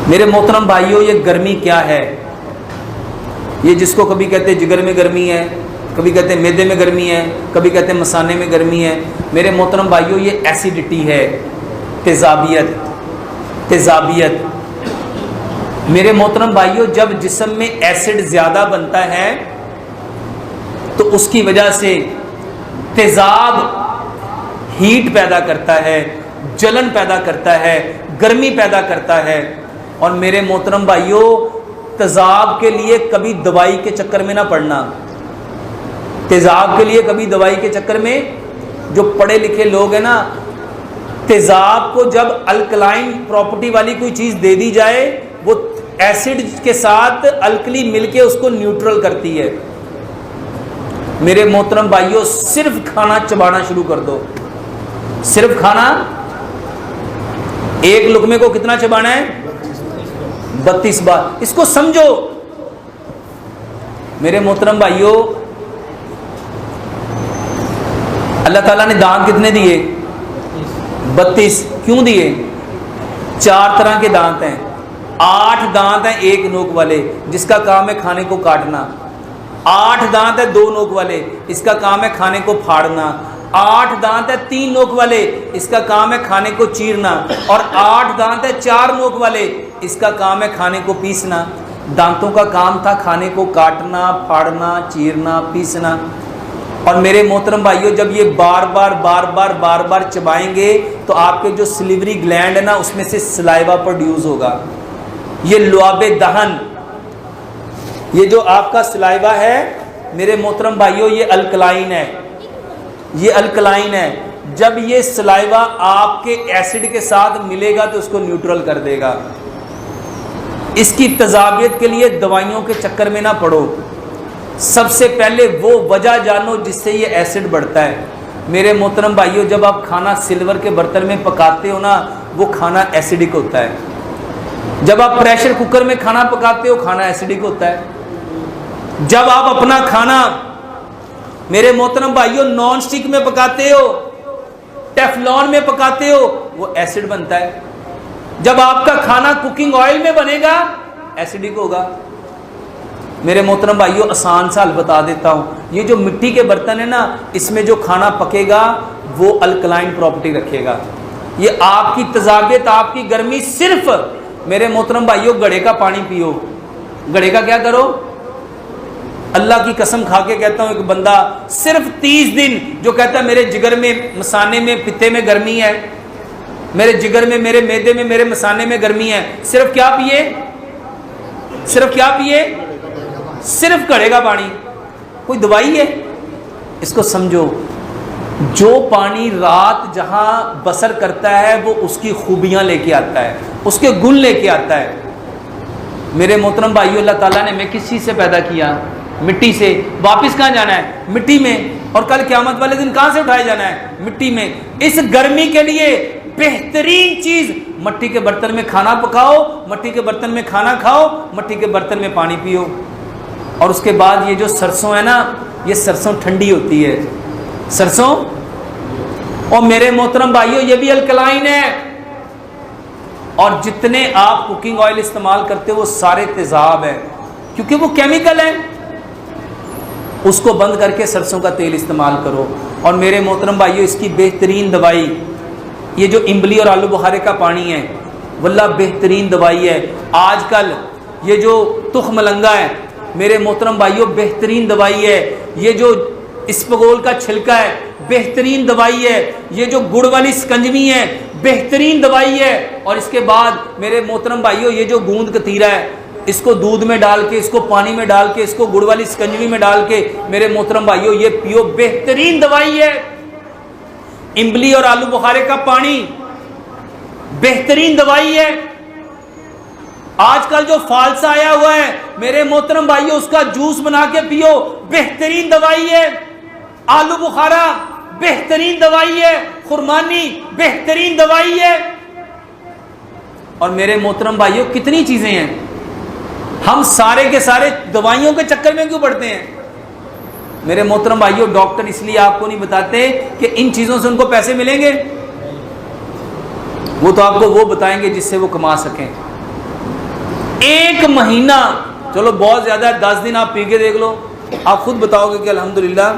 میرے محترم بھائیوں، یہ گرمی کیا ہے؟ یہ جس کو کبھی کہتے ہیں جگر میں گرمی ہے، کبھی کہتے ہیں معدے میں گرمی ہے، کبھی کہتے ہیں مثانے میں گرمی ہے، میرے محترم بھائیوں یہ ایسیڈیٹی ہے، تیزابیت۔ میرے محترم بھائیوں، جب جسم میں ایسڈ زیادہ بنتا ہے تو اس کی وجہ سے تیزاب ہیٹ پیدا کرتا ہے، جلن پیدا کرتا ہے، گرمی پیدا کرتا ہے۔ اور میرے محترم بھائیوں، تیزاب کے لیے کبھی دوائی کے چکر میں نہ پڑنا، تیزاب کے لیے کبھی دوائی کے چکر میں، جو پڑھے لکھے لوگ ہیں نا، تیزاب کو جب الکلائن پراپرٹی والی کوئی چیز دے دی جائے، وہ ایسڈ کے ساتھ الکلی مل کے اس کو نیوٹرل کرتی ہے۔ میرے محترم بھائیوں، صرف کھانا چبانا شروع کر دو، صرف کھانا، ایک لقمے کو کتنا چبانا ہے؟ 32 بار۔ اس کو سمجھو میرے محترم بھائیوں، اللہ تعالیٰ نے دانت کتنے دیے؟ 32۔ کیوں دیے؟ 4 طرح کے دانت ہیں، 8 دانت ہیں ایک نوک والے، جس کا کام ہے کھانے کو کاٹنا، 8 دانت ہے 2 نوک والے، اس کا کام ہے کھانے کو پھاڑنا، 8 دانت ہے 3 نوک والے، اس کا کام ہے کھانے کو چیرنا، اور 8 دانت ہے 4 نوک والے، اس کا کام ہے کھانے کو پیسنا۔ دانتوں کا کام تھا کھانے کو کاٹنا، پھاڑنا، چیرنا، پیسنا۔ اور میرے محترم بھائیوں، جب یہ بار بار چبائیں گے تو آپ کے جو سلیوری گلینڈ ہے نا، اس میں سے سلائیوا پروڈیوس ہوگا۔ یہ لعاب دہن، یہ جو آپ کا سلائیوا ہے میرے محترم بھائیوں، یہ الکلائن ہے، یہ الکلائن ہے۔ جب یہ سلائیوا آپ کے ایسڈ کے ساتھ ملے گا تو اس کو نیوٹرل کر دے گا۔ اس کی تیزابیت کے لیے دوائیوں کے چکر میں نہ پڑو، سب سے پہلے وہ وجہ جانو جس سے یہ ایسڈ بڑھتا ہے۔ میرے محترم بھائیوں، جب آپ کھانا سلور کے برتن میں پکاتے ہو نا، وہ کھانا ایسیڈک ہوتا ہے۔ جب آپ پریشر کوکر میں کھانا پکاتے ہو، کھانا ایسیڈک ہوتا ہے۔ جب آپ اپنا کھانا میرے محترم بھائیوں نان سٹک میں پکاتے ہو، ٹیفلون میں پکاتے ہو، وہ ایسڈ بنتا ہے۔ جب آپ کا کھانا کوکنگ آئل میں بنے گا، ایسیڈک ہوگا۔ میرے محترم بھائیوں، آسان سا حل بتا دیتا ہوں، یہ جو مٹی کے برتن ہے نا، اس میں جو کھانا پکے گا وہ الکلائن پراپرٹی رکھے گا۔ یہ آپ کی تیزابیت، آپ کی گرمی، صرف میرے محترم بھائیوں گڑھے کا پانی پیو۔ گڑھے کا کیا کرو؟ اللہ کی قسم کھا کے کہتا ہوں، ایک بندہ صرف 30 دن جو کہتا ہے میرے جگر میں، مثانے میں، پتے میں گرمی ہے، میرے جگر میں، میرے معدے میں، میرے مثانے میں گرمی ہے، صرف کیا پیے؟ صرف کیا پیے؟ صرف گڑھے کا پانی۔ کوئی دوائی ہے؟ اس کو سمجھو، جو پانی رات جہاں بسر کرتا ہے وہ اس کی خوبیاں لے کے آتا ہے، اس کے گن لے کے آتا ہے۔ میرے محترم بھائیو، اللہ تعالیٰ نے ہمیں کس چیز سے پیدا کیا؟ مٹی سے۔ واپس کہاں جانا ہے؟ مٹی میں۔ اور کل قیامت والے دن کہاں سے اٹھائے جانا ہے؟ مٹی میں۔ اس گرمی کے لیے بہترین چیز، مٹی کے برتن میں کھانا پکاؤ، مٹی کے برتن میں کھانا کھاؤ، مٹی کے برتن میں پانی پیو۔ اور اس کے بعد یہ جو سرسوں ہے نا، یہ سرسوں ٹھنڈی ہوتی ہے، سرسوں۔ اور میرے محترم بھائیوں، یہ بھی الکلائن ہے۔ اور جتنے آپ کوکنگ آئل استعمال کرتے ہو وہ سارے تیزاب ہیں، کیونکہ وہ کیمیکل ہیں۔ اس کو بند کر کے سرسوں کا تیل استعمال کرو۔ اور میرے محترم بھائیوں، اس کی بہترین دوائی یہ جو امبلی اور آلو بخارے کا پانی ہے، واللہ بہترین دوائی ہے۔ آج کل یہ جو تخم ملنگا ہے میرے محترم بھائیوں، بہترین دوائی ہے۔ یہ جو اسپغول کا چھلکا ہے، بہترین دوائی ہے۔ یہ جو گڑ والی سکنجوی ہے، بہترین دوائی ہے۔ اور اس کے بعد میرے محترم بھائیوں، یہ جو گوند کتیرا ہے، اس کو دودھ میں ڈال کے، اس کو پانی میں ڈال کے، اس کو گڑ والی سکنجوی میں ڈال کے میرے محترم بھائیوں یہ پیو، بہترین دوائی ہے۔ امبلی اور آلو بخارے کا پانی بہترین دوائی ہے۔ آج کل جو فالسا آیا ہوا ہے میرے محترم بھائیوں، اس کا جوس بنا کے پیو، بہترین دوائی ہے۔ آلو بخارا بہترین دوائی ہے، خرمانی بہترین دوائی ہے۔ اور میرے محترم بھائیوں، کتنی چیزیں ہیں، ہم سارے کے سارے دوائیوں کے چکر میں کیوں پڑتے ہیں؟ میرے محترم بھائیوں، ڈاکٹر اس لیے آپ کو نہیں بتاتے کہ ان چیزوں سے ان کو پیسے ملیں گے، وہ تو آپ کو وہ بتائیں گے جس سے وہ کما سکیں۔ ایک مہینہ، چلو بہت زیادہ ہے، 10 دن آپ پی کے دیکھ لو، آپ خود بتاؤ گے کہ الحمدللہ